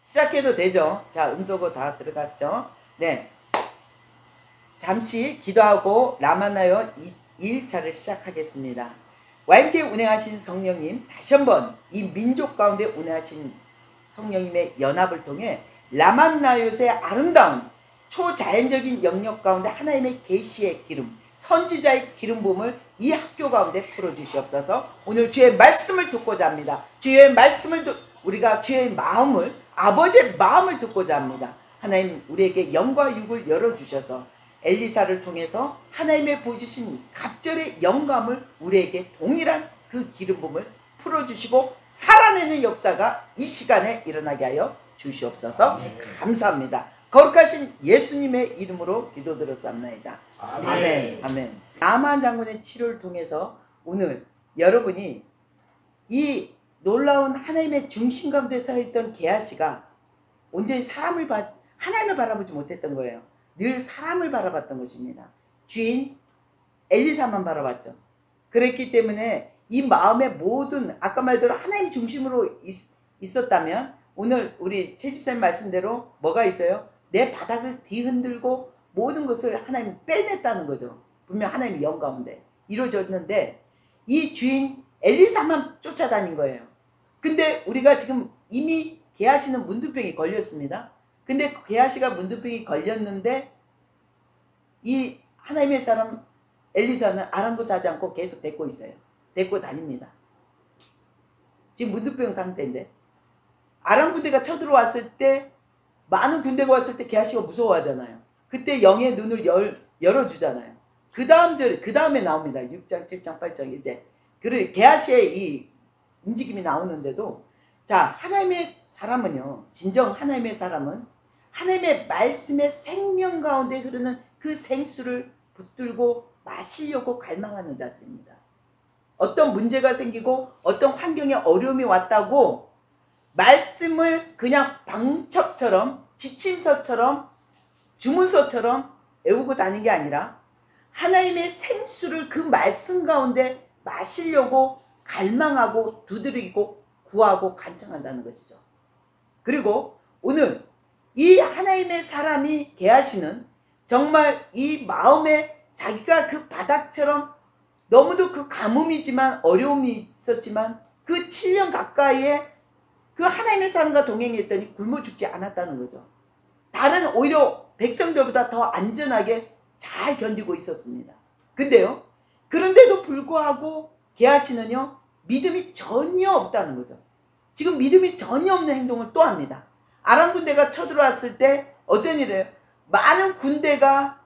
시작해도 되죠? 자, 음소거 다 들어갔죠? 네. 잠시 기도하고 라마나요 2일차를 시작하겠습니다. YMK 운행하신 성령님, 다시 한번 이 민족 가운데 운행하신 성령님의 연합을 통해 라만나요의 아름다운 초자연적인 영역 가운데 하나님의 계시의 기름, 선지자의 기름 부음을 이 학교 가운데 풀어주시옵소서. 오늘 주의 말씀을 듣고자 합니다. 주의 말씀을 우리가 주의 마음을, 아버지의 마음을 듣고자 합니다. 하나님, 우리에게 영과 육을 열어주셔서 엘리사를 통해서 하나님의 보여주신 갑절의 영감을 우리에게 동일한 그 기름 부음을 풀어주시고 살아내는 역사가 이 시간에 일어나게 하여 주시옵소서. 감사합니다. 거룩하신 예수님의 이름으로 기도드렸사옵나이다. 아멘. 아멘. 나만 장군의 치료를 통해서 오늘 여러분이 이 놀라운 하나님의 중심 가운데 서 있던 게하시가 온전히 하나님을 바라보지 못했던 거예요. 늘 사람을 바라봤던 것입니다. 주인 엘리사만 바라봤죠. 그랬기 때문에 이 마음의 모든, 아까 말대로 하나님 중심으로 있었다면 오늘 우리 최 집사님 말씀대로 뭐가 있어요? 내 바닥을 뒤흔들고 모든 것을 하나님 빼냈다는 거죠. 분명 하나님의 영 가운데 이루어졌는데 이 주인 엘리사만 쫓아다닌 거예요. 근데 우리가 지금 이미 게하시는 문둥병이 걸렸습니다. 근데 게하시가 문둥병이 걸렸는데 이 하나님의 사람 엘리사는 아랑곳 하지 않고 계속 데리고 있어요. 데리고 다닙니다. 지금 문둥병 상태인데 아람 군대가 쳐들어왔을 때, 많은 군대가 왔을 때 게하시가 무서워하잖아요. 그때 영의 눈을 열어주잖아요. 그 다음에 나옵니다. 6장, 7장, 8장 이제. 그래 게하시의 이 움직임이 나오는데도, 자, 하나님의 사람은요, 진정 하나님의 사람은 하나님의 말씀의 생명 가운데 흐르는 그 생수를 붙들고 마시려고 갈망하는 자들입니다. 어떤 문제가 생기고 어떤 환경에 어려움이 왔다고 말씀을 그냥 방첩처럼, 지침서처럼, 주문서처럼 외우고 다니는 게 아니라 하나님의 생수를 그 말씀 가운데 마시려고 갈망하고 두드리고 구하고 간청한다는 것이죠. 그리고 오늘 이 하나님의 사람이 게하시는 정말 이 마음에 자기가 그 바닥처럼 너무도 그 가뭄이지만 어려움이 있었지만 그 7년 가까이에 그 하나님의 사람과 동행했더니 굶어 죽지 않았다는 거죠. 다른 오히려 백성들보다 더 안전하게 잘 견디고 있었습니다. 근데요, 그런데도 불구하고 게하시는요, 믿음이 전혀 없다는 거죠. 지금 믿음이 전혀 없는 행동을 또 합니다. 아람 군대가 쳐들어왔을 때 어떤 일이에요? 많은 군대가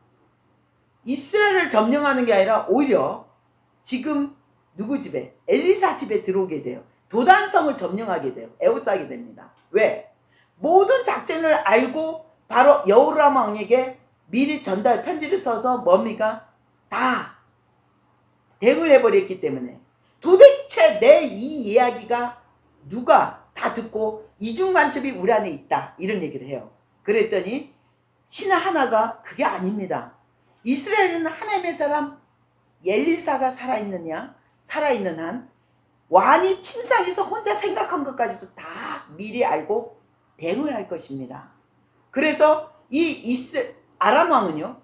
이스라엘을 점령하는 게 아니라 오히려 지금 누구 집에? 엘리사 집에 들어오게 돼요. 도단성을 점령하게 돼요. 에워싸게 됩니다. 왜? 모든 작전을 알고 바로 여호람 왕에게 미리 편지를 써서 뭡니까? 다 대응을 해버렸기 때문에 도대체 내 이 이야기가 누가 다 듣고 이중간첩이 우리 안에 있다, 이런 얘기를 해요. 그랬더니 신하 하나가 그게 아닙니다. 이스라엘은 하나님의 사람 엘리사가 살아있는 한 왕이 침상에서 혼자 생각한 것까지도 다 미리 알고 대응을 할 것입니다. 그래서 이 아람 왕은요,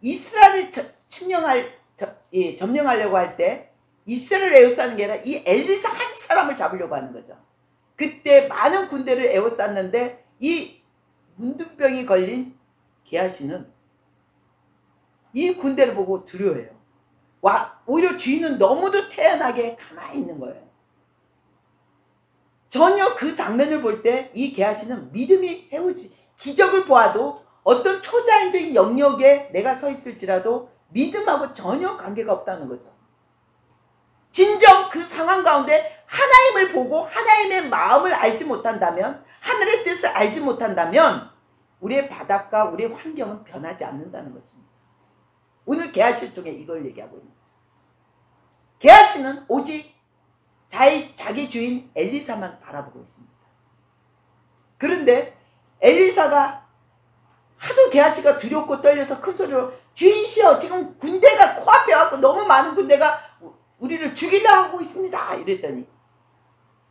이스라엘을 점령하려고 할 때 이스라엘을 에워싸는 게 아니라 이 엘리사 한 사람을 잡으려고 하는 거죠. 그때 많은 군대를 에워쌌는데 이 문둥병이 걸린 게하시는 이 군대를 보고 두려워해요. 오히려 주인은 너무도 태연하게 가만히 있는 거예요. 전혀 그 장면을 볼 때 이 게하시는 믿음이 세우지, 기적을 보아도 어떤 초자연적인 영역에 내가 서 있을지라도 믿음하고 전혀 관계가 없다는 거죠. 진정 그 상황 가운데 하나님을 보고 하나님의 마음을 알지 못한다면, 하늘의 뜻을 알지 못한다면 우리의 바닥과 우리의 환경은 변하지 않는다는 것입니다. 오늘 게하시를 통해 이걸 얘기하고 있습니다. 게하시는 오직 자기 주인 엘리사만 바라보고 있습니다. 그런데 엘리사가 하도 게하시가 두렵고 떨려서 큰 소리로 주인이시여, 지금 군대가 코앞에 와서 너무 많은 군대가 우리를 죽이려 하고 있습니다, 이랬더니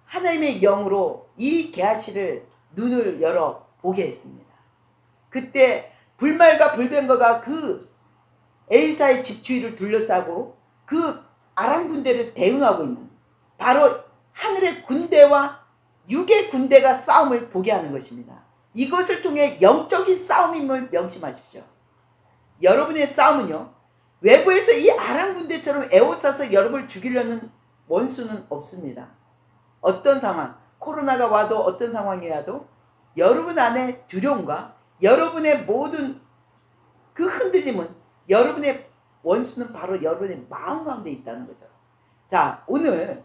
하나님의 영으로 이 게하시를 눈을 열어 보게 했습니다. 그때 불말과 불병거가 그 엘사의 집주위를 둘러싸고 그 아람 군대를 대응하고 있는 바로 하늘의 군대와 육의 군대가 싸움을 보게 하는 것입니다. 이것을 통해 영적인 싸움임을 명심하십시오. 여러분의 싸움은요, 외부에서 이 아람 군대처럼 에워싸서 여러분을 죽이려는 원수는 없습니다. 어떤 상황, 코로나가 와도 어떤 상황이 와도 여러분 안에 두려움과 여러분의 모든 그 흔들림은 여러분의 원수는 바로 여러분의 마음 가운데 있다는 거죠. 자, 오늘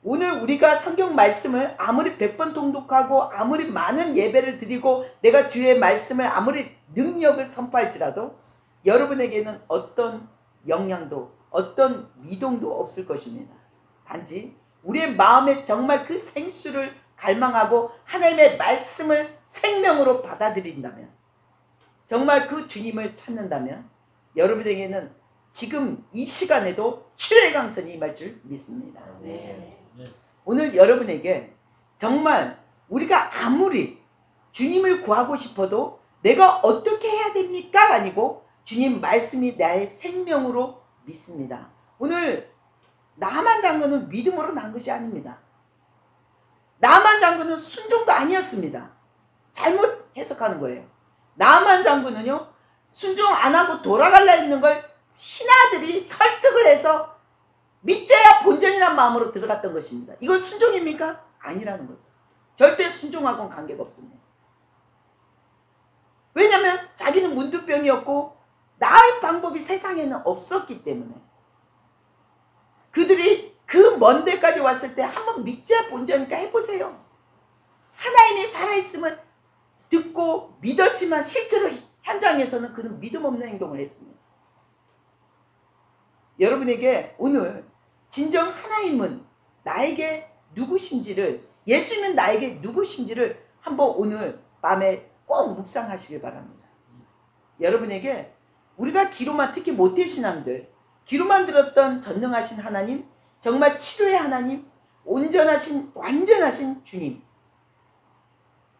우리가 성경 말씀을 아무리 100번 통독하고 아무리 많은 예배를 드리고 내가 주의 말씀을 아무리 능력을 선포할지라도 여러분에게는 어떤 영향도 어떤 미동도 없을 것입니다. 단지 우리의 마음에 정말 그 생수를 갈망하고 하나님의 말씀을 생명으로 받아들인다면, 정말 그 주님을 찾는다면 여러분에게는 지금 이 시간에도 치료의 강선이 임할 줄 믿습니다. 오늘 여러분에게 정말 우리가 아무리 주님을 구하고 싶어도 내가 어떻게 해야 됩니까? 아니고 주님 말씀이 나의 생명으로 믿습니다. 오늘 나만 장군은 믿음으로 난 것이 아닙니다. 나만 장군은 순종도 아니었습니다. 잘못 해석하는 거예요. 나만 장군은요, 순종 안 하고 돌아갈라 했는 걸 신하들이 설득을 해서 믿자야 본전이란 마음으로 들어갔던 것입니다. 이건 순종입니까? 아니라는 거죠. 절대 순종하고는 관계가 없습니다. 왜냐하면 자기는 문둥병이었고 나을 방법이 세상에는 없었기 때문에 그들이 그 먼 데까지 왔을 때 한번 믿자 본전이니까 해보세요. 하나님이 살아있음을 듣고 믿었지만 실제로 현장에서는 그는 믿음 없는 행동을 했습니다. 여러분에게 오늘 진정 하나님은 나에게 누구신지를, 예수님은 나에게 누구신지를 한번 오늘 밤에 꼭 묵상하시길 바랍니다. 여러분에게 우리가 귀로만, 특히 모태신앙들, 귀로만 들었던 전능하신 하나님, 정말 치료의 하나님, 온전하신 완전하신 주님,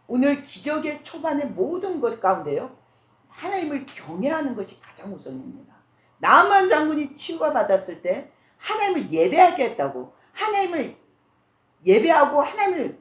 오늘 기적의 초반의 모든 것 가운데요, 하나님을 경외하는 것이 가장 우선입니다. 나만 장군이 치유가 받았을 때 하나님을 예배하겠다고, 하나님을 예배하고 하나님을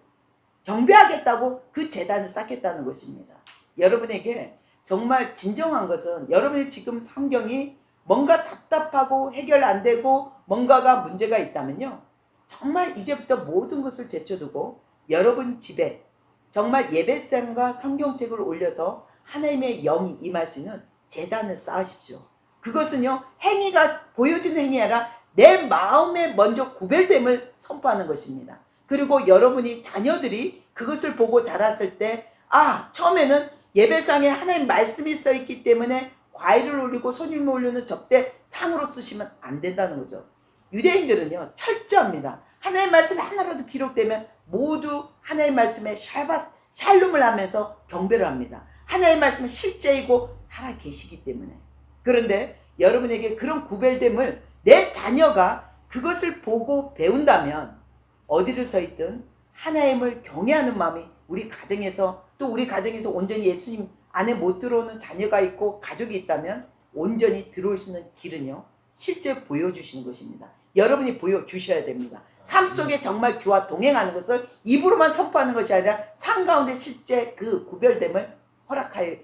경배하겠다고 그 제단을 쌓겠다는 것입니다. 여러분에게 정말 진정한 것은, 여러분의 지금 환경이 뭔가 답답하고 해결 안 되고 뭔가가 문제가 있다면요, 정말 이제부터 모든 것을 제쳐두고 여러분 집에 정말 예배상과 성경책을 올려서 하나님의 영이 임할 수 있는 제단을 쌓으십시오. 그것은요, 행위가 보여지는 행위 아니라 내 마음에 먼저 구별됨을 선포하는 것입니다. 그리고 여러분이 자녀들이 그것을 보고 자랐을 때, 아, 처음에는 예배상에 하나님 말씀이 써있기 때문에 과일을 올리고 손님을 올리는 접대 상으로 쓰시면 안 된다는 거죠. 유대인들은요, 철저합니다. 하나님 말씀이 하나라도 기록되면 모두 하나님 말씀에 샬롬을 하면서 경배를 합니다. 하나님 말씀은 실제이고 살아 계시기 때문에. 그런데 여러분에게 그런 구별됨을 내 자녀가 그것을 보고 배운다면 어디를 서 있든 하나님을 경외하는 마음이 우리 가정에서, 또 우리 가정에서 온전히 예수님 안에 못 들어오는 자녀가 있고 가족이 있다면 온전히 들어올 수 있는 길은요, 실제 보여주시는 것입니다. 여러분이 보여주셔야 됩니다. 삶 속에 정말 주와 동행하는 것을 입으로만 선포하는 것이 아니라 삶 가운데 실제 그 구별됨을 허락하여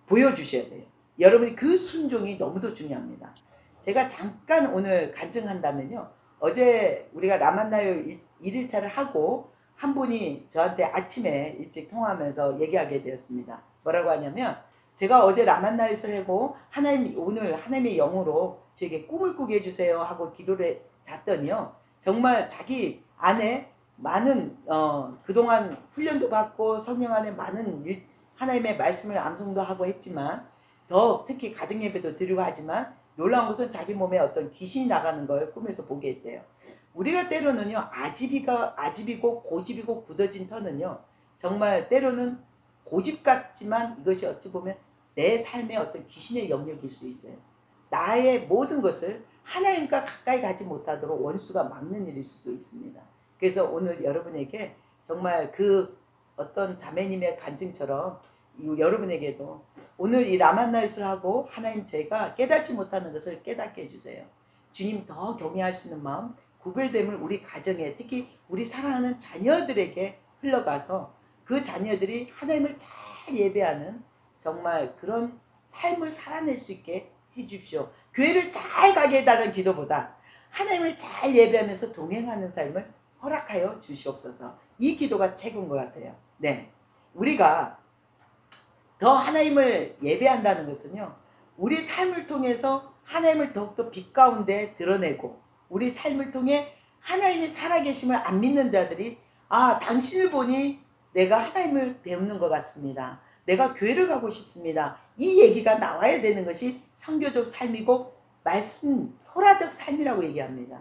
보여주셔야 돼요. 여러분이 그 순종이 너무도 중요합니다. 제가 잠깐 오늘 간증한다면요, 어제 우리가 라만나요 1일차를 하고 한 분이 저한테 아침에 일찍 통화하면서 얘기하게 되었습니다. 뭐라고 하냐면, 제가 어제 라만나요를 하고 하나님, 오늘 하나님의 영으로 저에게 꿈을 꾸게 해주세요 하고 기도를 잤더니요, 정말 자기 안에 많은 그동안 훈련도 받고 성령 안에 많은 하나님의 말씀을 암송도 하고 했지만, 더 특히 가정예배도 드리고 하지만 놀라운 것은 자기 몸에 어떤 귀신이 나가는 걸 꿈에서 보게 했대요. 우리가 때로는요, 아집이고 고집이고 굳어진 터는요, 정말 때로는 고집 같지만 이것이 어찌 보면 내 삶의 어떤 귀신의 영역일 수 있어요. 나의 모든 것을 하나님과 가까이 가지 못하도록 원수가 막는 일일 수도 있습니다. 그래서 오늘 여러분에게 정말 그 어떤 자매님의 간증처럼 여러분에게도 오늘 이 라만나잇을 하고 하나님 제가 깨닫지 못하는 것을 깨닫게 해주세요. 주님 더 경외할 수 있는 마음, 구별됨을 우리 가정에, 특히 우리 사랑하는 자녀들에게 흘러가서 그 자녀들이 하나님을 잘 예배하는 정말 그런 삶을 살아낼 수 있게 해주십시오. 교회를 잘 가게 해달라는 기도보다 하나님을 잘 예배하면서 동행하는 삶을 허락하여 주시옵소서. 이 기도가 최고인 것 같아요. 네, 우리가 더 하나님을 예배한다는 것은요, 우리 삶을 통해서 하나님을 더욱더 빛 가운데 드러내고, 우리 삶을 통해 하나님이 살아계심을 안 믿는 자들이 아, 당신을 보니 내가 하나님을 배우는 것 같습니다. 내가 교회를 가고 싶습니다. 이 얘기가 나와야 되는 것이 선교적 삶이고 말씀, 토라적 삶이라고 얘기합니다.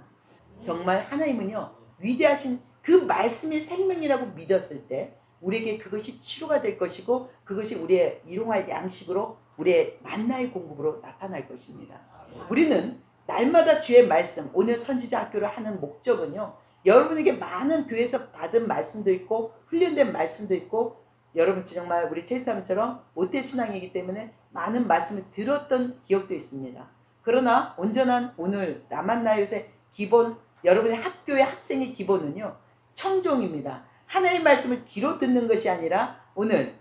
정말 하나님은요, 위대하신 그 말씀이 생명이라고 믿었을 때 우리에게 그것이 치료가 될 것이고, 그것이 우리의 일용할 양식으로, 우리의 만나의 공급으로 나타날 것입니다. 우리는 날마다 주의 말씀, 오늘 선지자 학교를 하는 목적은요, 여러분에게 많은 교회에서 받은 말씀도 있고 훈련된 말씀도 있고, 여러분 정말 우리 최주사님처럼 모태신앙이기 때문에 많은 말씀을 들었던 기억도 있습니다. 그러나 온전한 오늘 라만나잇의 기본, 여러분의 학교의 학생의 기본은요, 청종입니다. 하나님의 말씀을 귀로 듣는 것이 아니라 오늘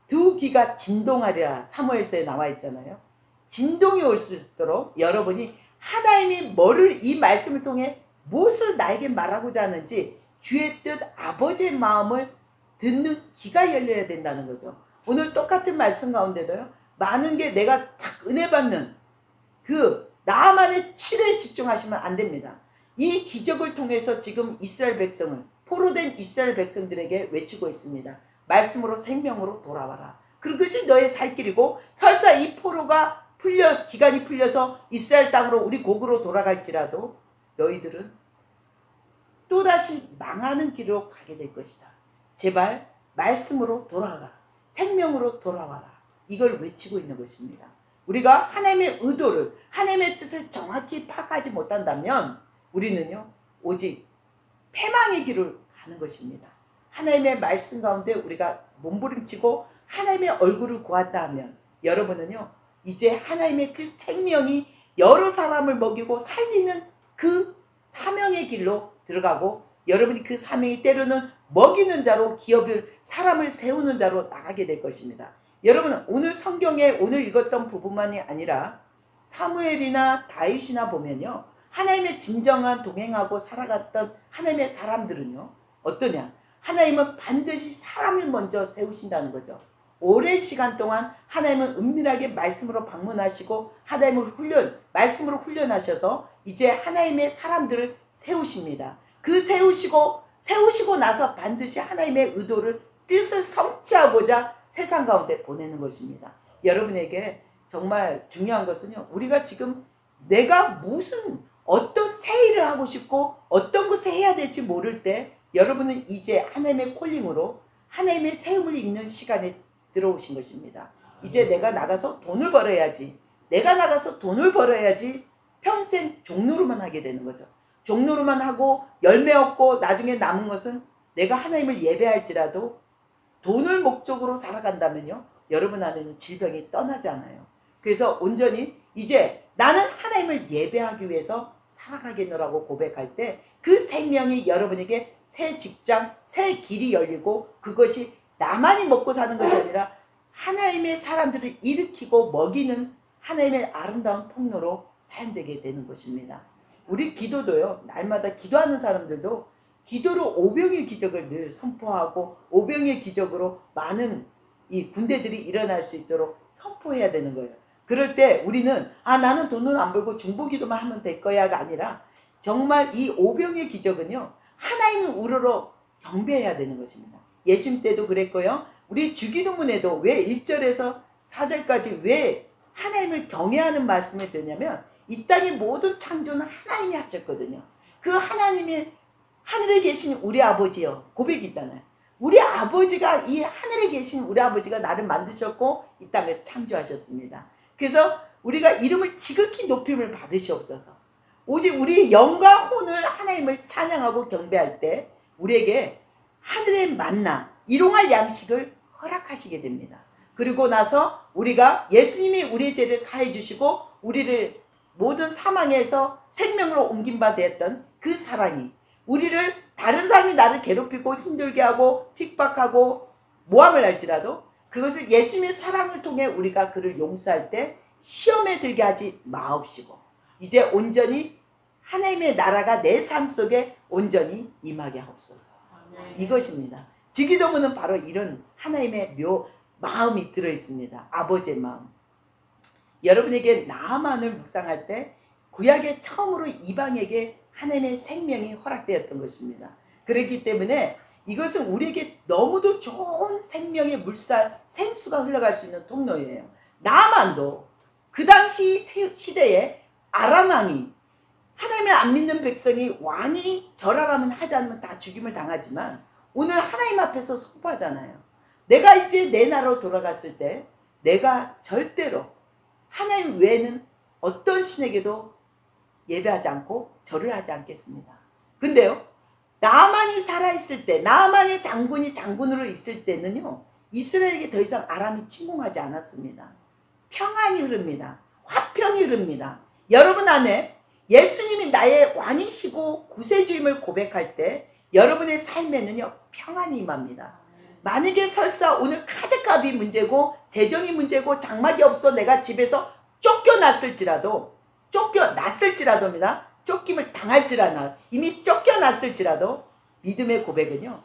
두 귀가 진동하리라 사무엘서에 나와 있잖아요. 진동이 올 수 있도록 여러분이 하나님이 뭐를 이 말씀을 통해 무엇을 나에게 말하고자 하는지 주의 뜻, 아버지의 마음을 듣는 귀가 열려야 된다는 거죠. 오늘 똑같은 말씀 가운데도요, 많은 게 내가 딱 은혜 받는 그 나만의 치료에 집중하시면 안 됩니다. 이 기적을 통해서 지금 이스라엘 백성을, 포로된 이스라엘 백성들에게 외치고 있습니다. 말씀으로 생명으로 돌아와라. 그것이 너의 살 길이고, 설사 이 포로가 기간이 풀려서 이스라엘 땅으로 우리 고국으로 돌아갈지라도 너희들은 또다시 망하는 길로 가게 될 것이다. 제발 말씀으로 돌아와라. 생명으로 돌아와라. 이걸 외치고 있는 것입니다. 우리가 하나님의 의도를, 하나님의 뜻을 정확히 파악하지 못한다면 우리는요, 오직 패망의 길을 가는 것입니다. 하나님의 말씀 가운데 우리가 몸부림치고 하나님의 얼굴을 구한다 하면 여러분은요, 이제 하나님의 그 생명이 여러 사람을 먹이고 살리는 그 사명의 길로 들어가고, 여러분이 그 사명이 때로는 먹이는 자로, 기업을, 사람을 세우는 자로 나가게 될 것입니다. 여러분, 오늘 성경에 오늘 읽었던 부분만이 아니라 사무엘이나 다윗이나 보면요, 하나님의 진정한 동행하고 살아갔던 하나님의 사람들은요, 어떠냐? 하나님은 반드시 사람을 먼저 세우신다는 거죠. 오랜 시간 동안 하나님은 은밀하게 말씀으로 방문하시고 하나님을 말씀으로 훈련하셔서 이제 하나님의 사람들을 세우십니다. 그 세우시고 나서 반드시 하나님의 의도를, 뜻을 성취하고자 세상 가운데 보내는 것입니다. 여러분에게 정말 중요한 것은요, 우리가 지금 내가 어떤 새 일을 하고 싶고 어떤 것을 해야 될지 모를 때 여러분은 이제 하나님의 콜링으로 하나님의 세움을 입는 시간에 들어오신 것입니다. 이제 내가 나가서 돈을 벌어야지, 평생 종로로만 하게 되는 거죠. 종로로만 하고 열매 얻고 나중에 남은 것은 내가 하나님을 예배할지라도 돈을 목적으로 살아간다면요, 여러분 안에는 질병이 떠나지 않아요. 그래서 온전히 이제 나는 하나님을 예배하기 위해서 살아가겠노라고 고백할 때 그 생명이 여러분에게 새 직장, 새 길이 열리고, 그것이 나만이 먹고 사는 것이 아니라 하나님의 사람들을 일으키고 먹이는 하나님의 아름다운 통로로 사용되게 되는 것입니다. 우리 기도도요, 날마다 기도하는 사람들도 기도로 오병의 기적을 늘 선포하고 오병의 기적으로 많은 이 군대들이 일어날 수 있도록 선포해야 되는 거예요. 그럴 때 우리는 나는 돈을 안 벌고 중보기도만 하면 될 거야가 아니라 정말 이 오병의 기적은요, 하나님을 우러러 경배해야 되는 것입니다. 예수님 때도 그랬고요, 우리 주기도문에도 왜 1절에서 4절까지 왜 하나님을 경외하는 말씀을 드냐면, 이 땅의 모든 창조는 하나님이 하셨거든요. 그 하나님이 하늘에 계신 우리 아버지요, 고백이잖아요. 우리 아버지가, 이 하늘에 계신 우리 아버지가 나를 만드셨고 이 땅을 창조하셨습니다. 그래서 우리가 이름을 지극히 높임을 받으시옵소서. 오직 우리의 영과 혼을 하나님을 찬양하고 경배할 때 우리에게 하늘의 만나, 일용할 양식을 허락하시게 됩니다. 그리고 나서 우리가 예수님이 우리의 죄를 사해 주시고 우리를 모든 사망에서 생명으로 옮긴 바 되었던 그 사랑이 우리를 다른 사람이 나를 괴롭히고 힘들게 하고 핍박하고 모함을 할지라도 그것을 예수님의 사랑을 통해 우리가 그를 용서할 때 시험에 들게 하지 마옵시고 이제 온전히 하나님의 나라가 내 삶 속에 온전히 임하게 하옵소서. 이것입니다. 주기도문은 바로 이런 하나님의 마음이 들어있습니다. 아버지의 마음. 여러분에게 나만을 묵상할 때 구약에 처음으로 이방에게 하나님의 생명이 허락되었던 것입니다. 그렇기 때문에 이것은 우리에게 너무도 좋은 생명의 물살, 생수가 흘러갈 수 있는 통로예요. 나만도 그 당시 시대에 아람 왕이 하나님을 안 믿는 백성이 왕이 절하라면 하지 않으면 다 죽임을 당하지만 오늘 하나님 앞에서 선포하잖아요. 내가 이제 내 나라로 돌아갔을 때 내가 절대로 하나님 외에는 어떤 신에게도 예배하지 않고 절을 하지 않겠습니다. 근데요, 나만이 살아있을 때, 나만의 장군이 장군으로 있을 때는요, 이스라엘에게 더 이상 아람이 침공하지 않았습니다. 평안이 흐릅니다. 화평이 흐릅니다. 여러분 안에 예수님이 나의 왕이시고 구세주임을 고백할 때 여러분의 삶에는요, 평안이 임합니다. 만약에 설사 오늘 카드값이 문제고 재정이 문제고 장막이 없어 내가 집에서 쫓겨났을지라도입니다. 쫓김을 당할지라도 이미 쫓겨났을지라도 믿음의 고백은요.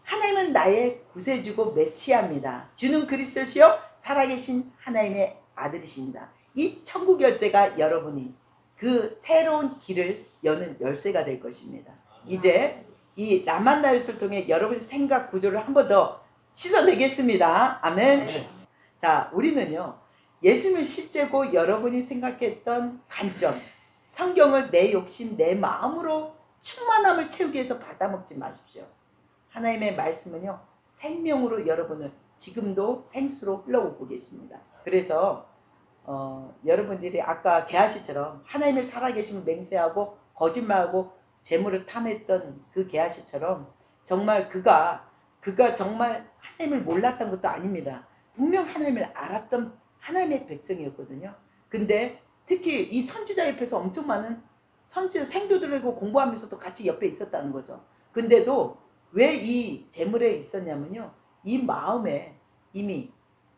하나님은 나의 구세주고 메시아입니다. 주는 그리스도시요 살아계신 하나님의 아들이십니다. 이 천국 열쇠가 여러분이 그 새로운 길을 여는 열쇠가 될 것입니다. 이제 이 라만나웃을 통해 여러분의 생각 구조를 한 번 더 씻어내겠습니다. 아멘. 자, 우리는요. 예수님은 실제고 여러분이 생각했던 관점, 성경을 내 욕심, 내 마음으로 충만함을 채우기 위해서 받아먹지 마십시오. 하나님의 말씀은요. 생명으로 여러분을 지금도 생수로 흘러오고 계십니다. 그래서 여러분들이 아까 게하시처럼 하나님을 살아계심을 맹세하고 거짓말하고 재물을 탐했던 그 게하시처럼 정말 그가 정말 하나님을 몰랐던 것도 아닙니다. 분명 하나님을 알았던 하나님의 백성이었거든요. 근데 특히 이 선지자 옆에서 엄청 많은 선지자 생도들하고 공부하면서도 같이 옆에 있었다는 거죠. 근데도 왜 이 재물에 있었냐면요. 이 마음에 이미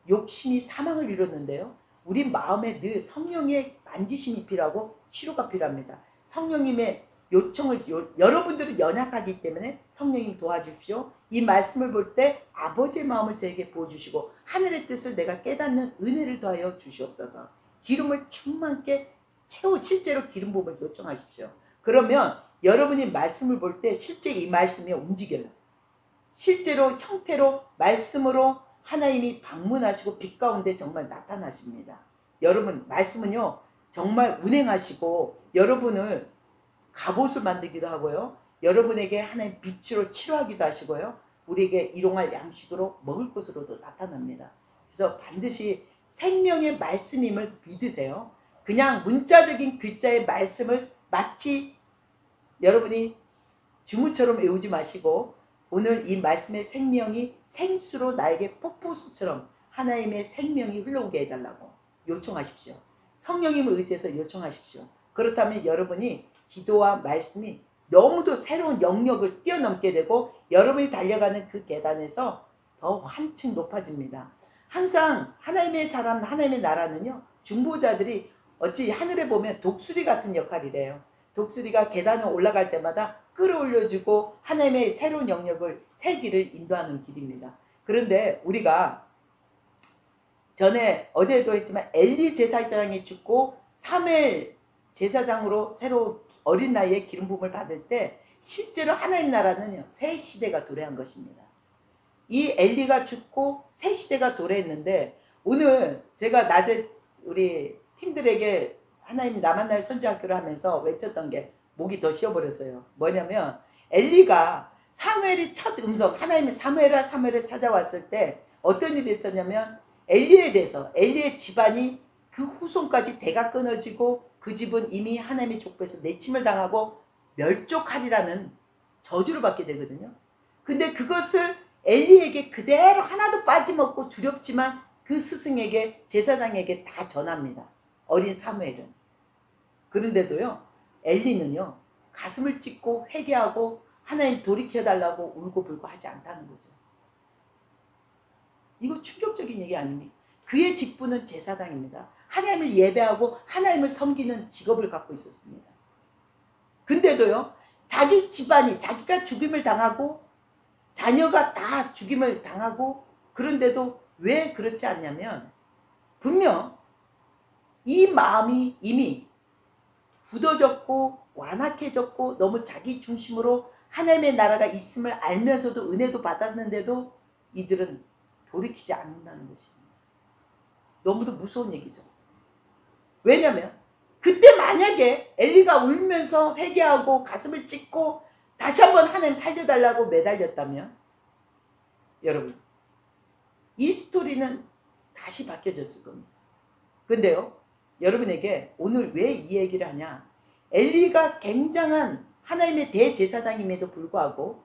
욕심이 사망을 이뤘는데요. 우리 마음에 늘 성령의 만지심이 필요하고 치료가 필요합니다. 성령님의 요청을 여러분들은 연약하기 때문에 성령님 도와주십시오. 이 말씀을 볼 때 아버지의 마음을 저에게 보여주시고 하늘의 뜻을 내가 깨닫는 은혜를 더하여 주시옵소서. 기름을 충만케 실제로 기름 부음을 요청하십시오. 그러면 여러분이 말씀을 볼 때 실제 이 말씀이 움직여요. 실제로 형태로 말씀으로 하나님이 방문하시고 빛 가운데 정말 나타나십니다. 여러분 말씀은요 정말 운행하시고 여러분을 갑옷을 만들기도 하고요. 여러분에게 하나님 빛으로 치료하기도 하시고요. 우리에게 일용할 양식으로 먹을 것으로도 나타납니다. 그래서 반드시 생명의 말씀임을 믿으세요. 그냥 문자적인 글자의 말씀을 마치 여러분이 주무처럼 외우지 마시고 오늘 이 말씀의 생명이 생수로 나에게 폭포수처럼 하나님의 생명이 흘러오게 해달라고 요청하십시오. 성령님을 의지해서 요청하십시오. 그렇다면 여러분이 기도와 말씀이 너무도 새로운 영역을 뛰어넘게 되고 여러분이 달려가는 그 계단에서 더 한층 높아집니다. 항상 하나님의 사람, 하나님의 나라는요. 중보자들이 어찌 하늘에 보면 독수리 같은 역할이래요. 독수리가 계단을 올라갈 때마다 끌어올려주고 하나님의 새로운 영역을 새 길을 인도하는 길입니다. 그런데 우리가 전에 어제도 했지만 엘리 제사장이 죽고 사무엘 제사장으로 새로 어린 나이에 기름 부음을 받을 때 실제로 하나님 나라는요 새 시대가 도래한 것입니다. 이 엘리가 죽고 새 시대가 도래했는데 오늘 제가 낮에 우리 팀들에게 하나님 나만 나의 선지학교를 하면서 외쳤던 게 목이 더 쉬어버렸어요. 뭐냐면 엘리가 사무엘이 첫 음성 하나님의 사무엘아 사무엘을 찾아왔을 때 어떤 일이 있었냐면 엘리에 대해서 엘리의 집안이 그 후손까지 대가 끊어지고 그 집은 이미 하나님의 족보에서 내침을 당하고 멸족하리라는 저주를 받게 되거든요. 근데 그것을 엘리에게 그대로 하나도 빠짐없고 두렵지만 그 스승에게 제사장에게 다 전합니다. 어린 사무엘은. 그런데도요 엘리는요 가슴을 찢고 회개하고 하나님 돌이켜달라고 울고불고 하지 않다는 거죠. 이거 충격적인 얘기 아닙니까? 그의 직분은 제사장입니다. 하나님을 예배하고 하나님을 섬기는 직업을 갖고 있었습니다. 근데도요 자기 집안이 자기가 죽임을 당하고 자녀가 다 죽임을 당하고 그런데도 왜 그렇지 않냐면 분명 이 마음이 이미 굳어졌고 완악해졌고 너무 자기 중심으로 하나님의 나라가 있음을 알면서도 은혜도 받았는데도 이들은 돌이키지 않는다는 것입니다. 너무도 무서운 얘기죠. 왜냐하면 그때 만약에 엘리가 울면서 회개하고 가슴을 찢고 다시 한번 하나님 살려달라고 매달렸다면 여러분 이 스토리는 다시 바뀌어졌을 겁니다. 근데요 여러분에게 오늘 왜 이 얘기를 하냐, 엘리가 굉장한 하나님의 대제사장임에도 불구하고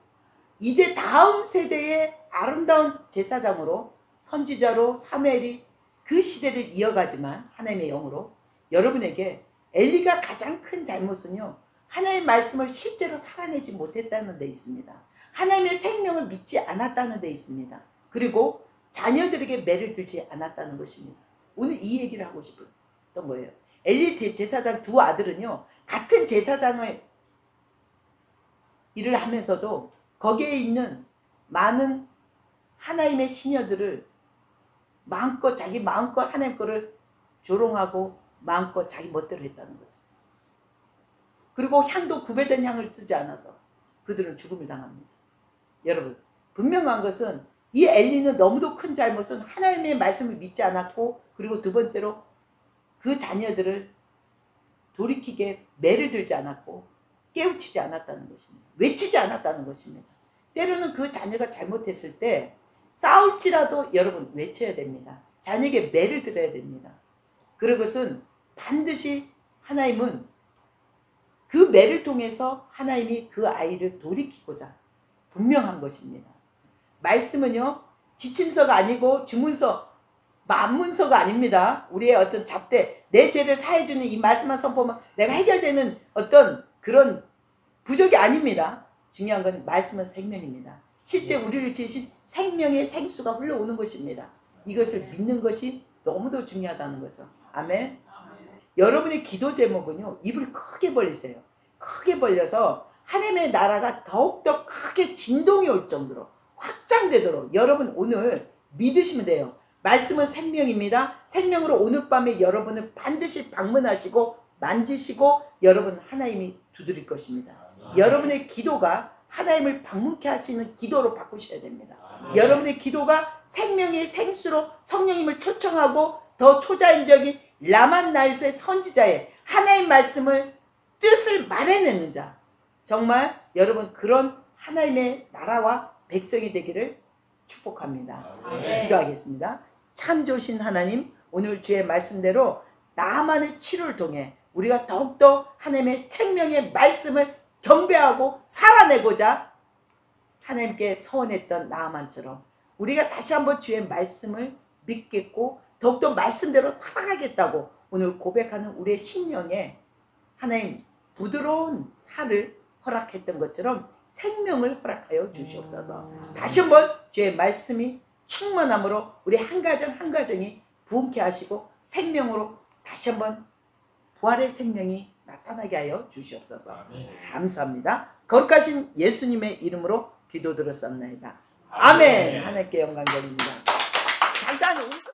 이제 다음 세대의 아름다운 제사장으로 선지자로 사무엘이 그 시대를 이어가지만 하나님의 영으로 여러분에게 엘리가 가장 큰 잘못은요 하나님의 말씀을 실제로 살아내지 못했다는 데 있습니다. 하나님의 생명을 믿지 않았다는 데 있습니다. 그리고 자녀들에게 매를 들지 않았다는 것입니다. 오늘 이 얘기를 하고 싶었던 거예요. 엘리 제사장 두 아들은요 같은 제사장을 일을 하면서도 거기에 있는 많은 하나님의 시녀들을 마음껏 자기 마음껏 하나님 거를 조롱하고 마음껏 자기 멋대로 했다는 거죠. 그리고 향도 구별된 향을 쓰지 않아서 그들은 죽음을 당합니다. 여러분 분명한 것은 이 엘리는 너무도 큰 잘못은 하나님의 말씀을 믿지 않았고 그리고 두 번째로 그 자녀들을 돌이키게 매를 들지 않았고 깨우치지 않았다는 것입니다. 외치지 않았다는 것입니다. 때로는 그 자녀가 잘못했을 때 싸울지라도 여러분 외쳐야 됩니다. 자녀에게 매를 들어야 됩니다. 그것은 반드시 하나님은 그 매를 통해서 하나님이 그 아이를 돌이키고자 분명한 것입니다. 말씀은요 지침서가 아니고 주문서 만문서가 아닙니다. 우리의 어떤 잣대 내 죄를 사해주는 이 말씀만 선포하면 내가 해결되는 어떤 그런 부적이 아닙니다. 중요한 건 말씀은 생명입니다. 실제 우리를 지으신 생명의 생수가 흘러오는 것입니다. 이것을 믿는 것이 너무도 중요하다는 거죠. 아멘. 여러분의 기도 제목은요 입을 크게 벌리세요. 크게 벌려서 하나님의 나라가 더욱더 크게 진동이 올 정도로 확장되도록 여러분 오늘 믿으시면 돼요. 말씀은 생명입니다. 생명으로 오늘 밤에 여러분을 반드시 방문하시고 만지시고 여러분 하나님이 두드릴 것입니다. 여러분의 기도가 하나님을 방문케 하시는 기도로 바꾸셔야 됩니다. 여러분의 기도가 생명의 생수로 성령님을 초청하고 더 초자연적인 라만나이스의 선지자의 하나님 말씀을 뜻을 말해내는 자, 정말 여러분 그런 하나님의 나라와 백성이 되기를 축복합니다. 기도하겠습니다. 참 좋으신 하나님, 오늘 주의 말씀대로 나만의 치료를 통해 우리가 더욱더 하나님의 생명의 말씀을 경배하고 살아내고자 하나님께 서원했던 나아만처럼 우리가 다시 한번 주의 말씀을 믿겠고 더욱더 말씀대로 살아가겠다고 오늘 고백하는 우리의 심령에 하나님 부드러운 살을 허락했던 것처럼 생명을 허락하여 주시옵소서. 다시 한번 주의 말씀이 충만함으로 우리 한 가정 한 가정이 부흥케 하시고 생명으로 다시 한번 부활의 생명이 나타나게 하여 주시옵소서. 감사합니다. 거룩하신 예수님의 이름으로 기도드렸습니다. 아멘. 하나님께 영광 돌립니다. 간단히